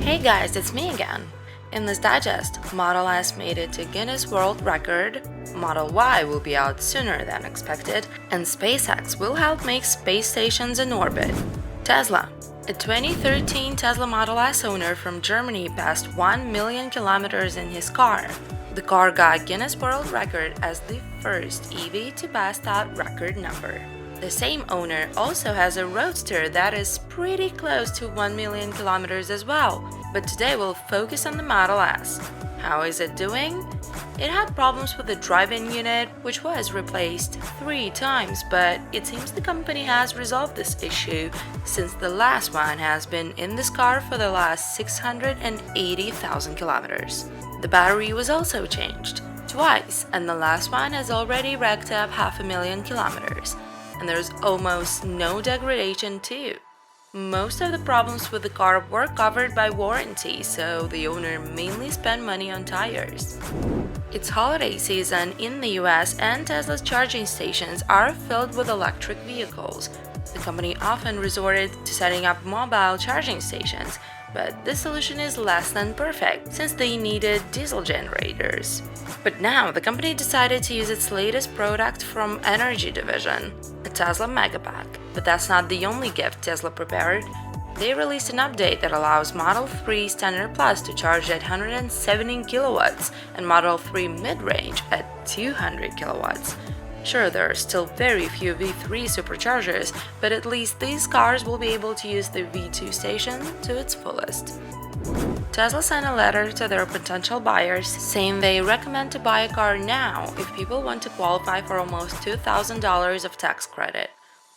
Hey guys, it's me again. In this digest, Model S made it to Guinness World Record, Model Y will be out sooner than expected, and SpaceX will help make space stations in orbit. Tesla. A 2013 Tesla Model S owner from Germany passed 1 million kilometers in his car. The car got Guinness World Record as the first EV to pass that record number. The same owner also has a Roadster that is pretty close to 1 million kilometers as well, but today we'll focus on the Model S. How is it doing? It had problems with the drive-in unit, which was replaced 3 times, but it seems the company has resolved this issue since the last one has been in this car for the last 680,000 kilometers. The battery was also changed twice, and the last one has already racked up 500,000 kilometers. And there's almost no degradation too. Most of the problems with the car were covered by warranty, so the owner mainly spent money on tires. It's holiday season in the US and Tesla's charging stations are filled with electric vehicles. The company often resorted to setting up mobile charging stations, but this solution is less than perfect since they needed diesel generators. But now the company decided to use its latest product from Energy Division, a Tesla Megapack. But that's not the only gift Tesla prepared. They released an update that allows Model 3 Standard Plus to charge at 170 kilowatts and Model 3 Mid-Range at 200 kilowatts. Sure, there are still very few V3 Superchargers, but at least these cars will be able to use the V2 station to its fullest. Tesla sent a letter to their potential buyers saying they recommend to buy a car now if people want to qualify for almost $2,000 of tax credit.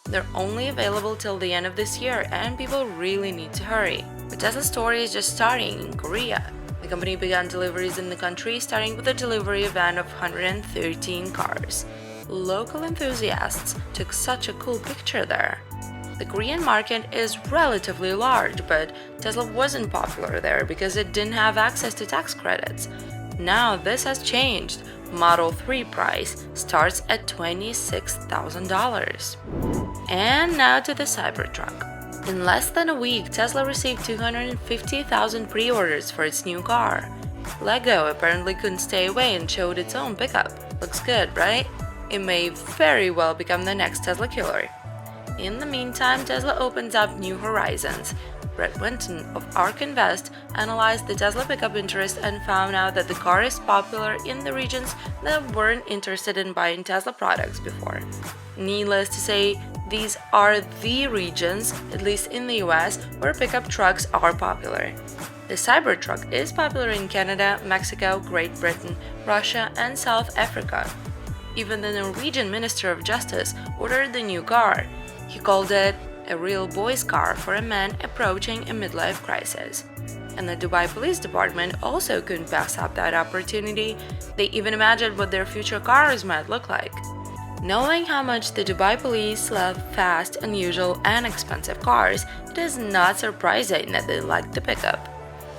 They're only available till the end of this year and people really need to hurry. But Tesla's story is just starting in Korea. The company began deliveries in the country starting with a delivery event of 113 cars. Local enthusiasts took such a cool picture there. The Korean market is relatively large, but Tesla wasn't popular there because it didn't have access to tax credits. Now this has changed. Model 3 price starts at $26,000. And now to the Cybertruck. In less than a week, Tesla received 250,000 pre-orders for its new car. Lego apparently couldn't stay away and showed its own pickup. Looks good, right? It may very well become the next Tesla killer. In the meantime, Tesla opens up new horizons. Brett Winton of ARK Invest analyzed the Tesla pickup interest and found out that the car is popular in the regions that weren't interested in buying Tesla products before. Needless to say, these are the regions, at least in the US, where pickup trucks are popular. The Cybertruck is popular in Canada, Mexico, Great Britain, Russia, and South Africa. Even the Norwegian Minister of Justice ordered the new car. He called it a real boy's car for a man approaching a midlife crisis. And the Dubai Police Department also couldn't pass up that opportunity. They even imagined what their future cars might look like. Knowing how much the Dubai police love fast, unusual, and expensive cars, it is not surprising that they like the pickup.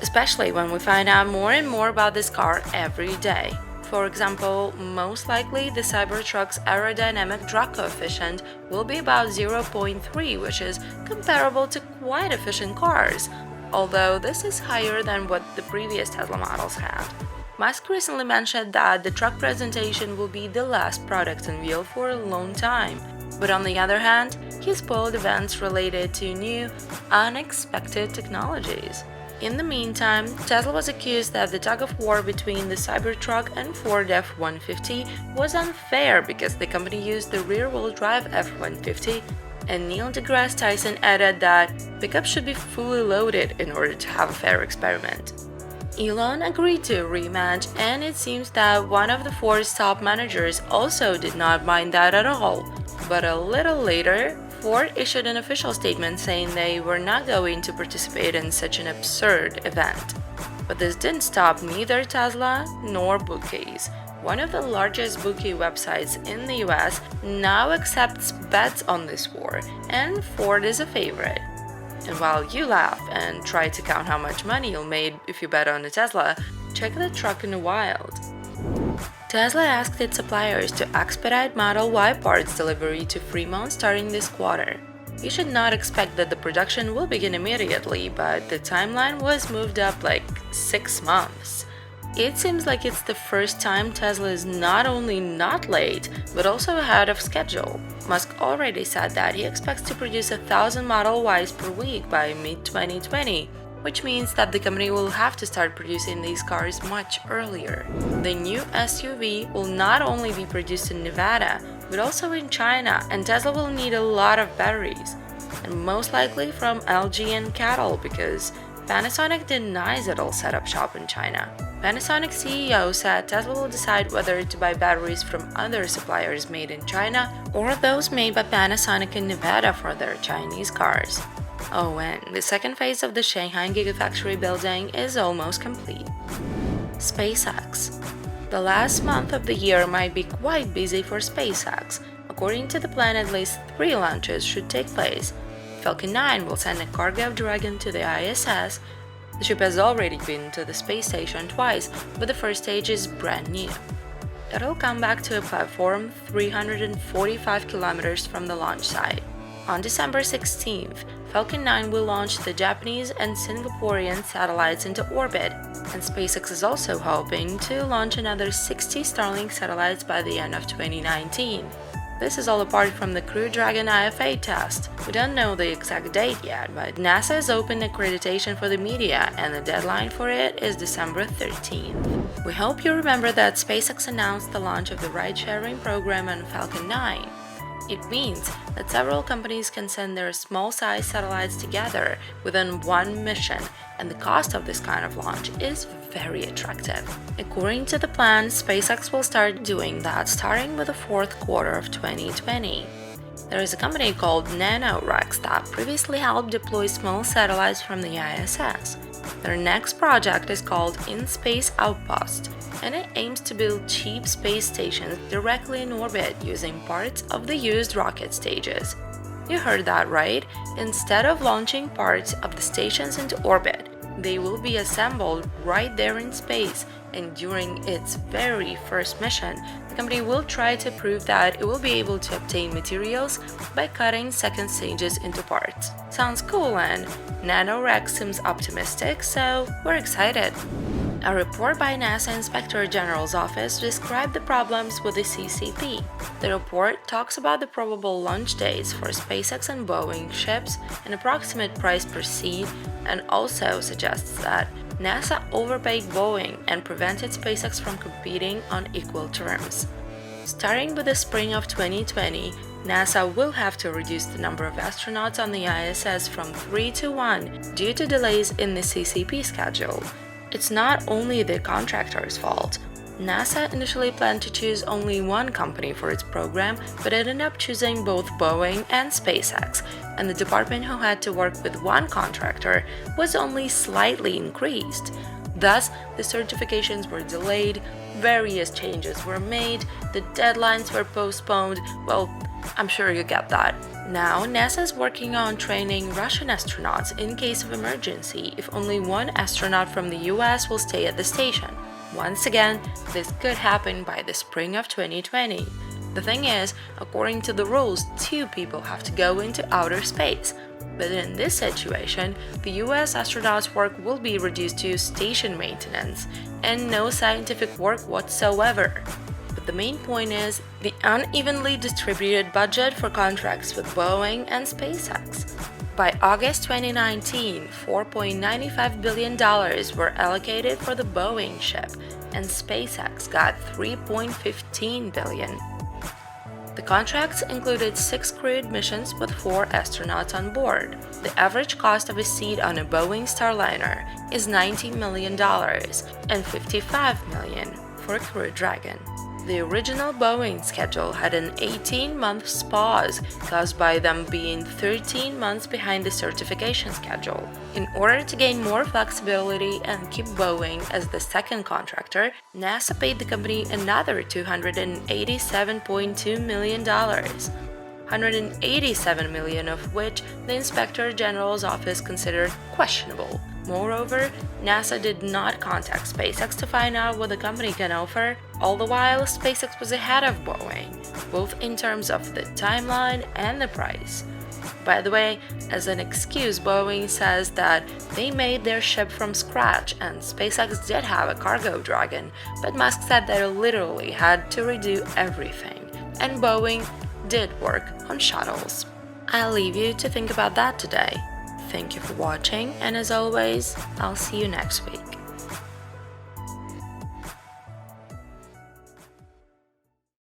Especially when we find out more and more about this car every day. For example, most likely the Cybertruck's aerodynamic drag coefficient will be about 0.3, which is comparable to quite efficient cars, although this is higher than what the previous Tesla models had. Musk recently mentioned that the truck presentation will be the last product unveiled for a long time, but on the other hand, he spoiled events related to new, unexpected technologies. In the meantime, Tesla was accused that the tug-of-war between the Cybertruck and Ford F-150 was unfair because the company used the rear-wheel drive F-150, and Neil deGrasse Tyson added that pickups should be fully loaded in order to have a fair experiment. Elon agreed to a rematch, and it seems that one of the Ford's top managers also did not mind that at all. But a little later, Ford issued an official statement saying they were not going to participate in such an absurd event. But this didn't stop neither Tesla nor bookies. One of the largest bookie websites in the US now accepts bets on this war, and Ford is a favorite. And while you laugh and try to count how much money you'll make if you bet on a Tesla, check the truck in the wild. Tesla asked its suppliers to expedite Model Y parts delivery to Fremont starting this quarter. You should not expect that the production will begin immediately, but the timeline was moved up like 6 months. It seems like it's the first time Tesla is not only not late, but also ahead of schedule. Musk already said that he expects to produce 1,000 Model Ys per week by mid-2020, which means that the company will have to start producing these cars much earlier. The new SUV will not only be produced in Nevada, but also in China, and Tesla will need a lot of batteries, and most likely from LG and CATL because Panasonic denies it'll set up shop in China. Panasonic CEO said Tesla will decide whether to buy batteries from other suppliers made in China or those made by Panasonic in Nevada for their Chinese cars. Oh, and the second phase of the Shanghai Gigafactory building is almost complete. SpaceX. The last month of the year might be quite busy for SpaceX. According to the plan, at least 3 launches should take place. Falcon 9 will send a cargo Dragon to the ISS. The ship has already been to the space station twice, but the first stage is brand new. It'll come back to a platform 345 kilometers from the launch site. On December 16th, Falcon 9 will launch the Japanese and Singaporean satellites into orbit, and SpaceX is also hoping to launch another 60 Starlink satellites by the end of 2019. This is all apart from the Crew Dragon IFA test. We don't know the exact date yet, but NASA has opened accreditation for the media, and the deadline for it is December 13th. We hope you remember that SpaceX announced the launch of the ride-sharing program on Falcon 9. It means that several companies can send their small-sized satellites together within one mission, and the cost of this kind of launch is very attractive. According to the plan, SpaceX will start doing that starting with the fourth quarter of 2020. There is a company called NanoRex that previously helped deploy small satellites from the ISS. Their next project is called In-Space Outpost, and it aims to build cheap space stations directly in orbit using parts of the used rocket stages. You heard that right? Instead of launching parts of the stations into orbit, they will be assembled right there in space, and during its very first mission, the company will try to prove that it will be able to obtain materials by cutting second stages into parts. Sounds cool, and NanoRex seems optimistic, so we're excited. A report by NASA Inspector General's office described the problems with the CCP. The report talks about the probable launch dates for SpaceX and Boeing ships, an approximate price per seat, and also suggests that NASA overpaid Boeing and prevented SpaceX from competing on equal terms. Starting with the spring of 2020, NASA will have to reduce the number of astronauts on the ISS from 3 to 1 due to delays in the CCP schedule. It's not only the contractor's fault. NASA initially planned to choose only one company for its program, but ended up choosing both Boeing and SpaceX, and the department who had to work with one contractor was only slightly increased. Thus, the certifications were delayed, various changes were made, the deadlines were postponed. Well, I'm sure you get that. Now, NASA is working on training Russian astronauts in case of emergency if only one astronaut from the US will stay at the station. Once again, this could happen by the spring of 2020. The thing is, according to the rules, 2 people have to go into outer space. But in this situation, the US astronauts' work will be reduced to station maintenance and no scientific work whatsoever. But the main point is the unevenly distributed budget for contracts with Boeing and SpaceX. By August 2019, $4.95 billion were allocated for the Boeing ship, and SpaceX got $3.15 billion. The contracts included 6 crewed missions with 4 astronauts on board. The average cost of a seat on a Boeing Starliner is $90 million and $55 million for a Crew Dragon. The original Boeing schedule had an 18-month pause caused by them being 13 months behind the certification schedule. In order to gain more flexibility and keep Boeing as the second contractor, NASA paid the company another $287.2 million, $187 million of which the Inspector General's office considered questionable. Moreover, NASA did not contact SpaceX to find out what the company can offer. All the while, SpaceX was ahead of Boeing, both in terms of the timeline and the price. By the way, as an excuse, Boeing says that they made their ship from scratch and SpaceX did have a cargo dragon, but Musk said they literally had to redo everything, and Boeing did work on shuttles. I'll leave you to think about that today. Thank you for watching, and as always, I'll see you next week.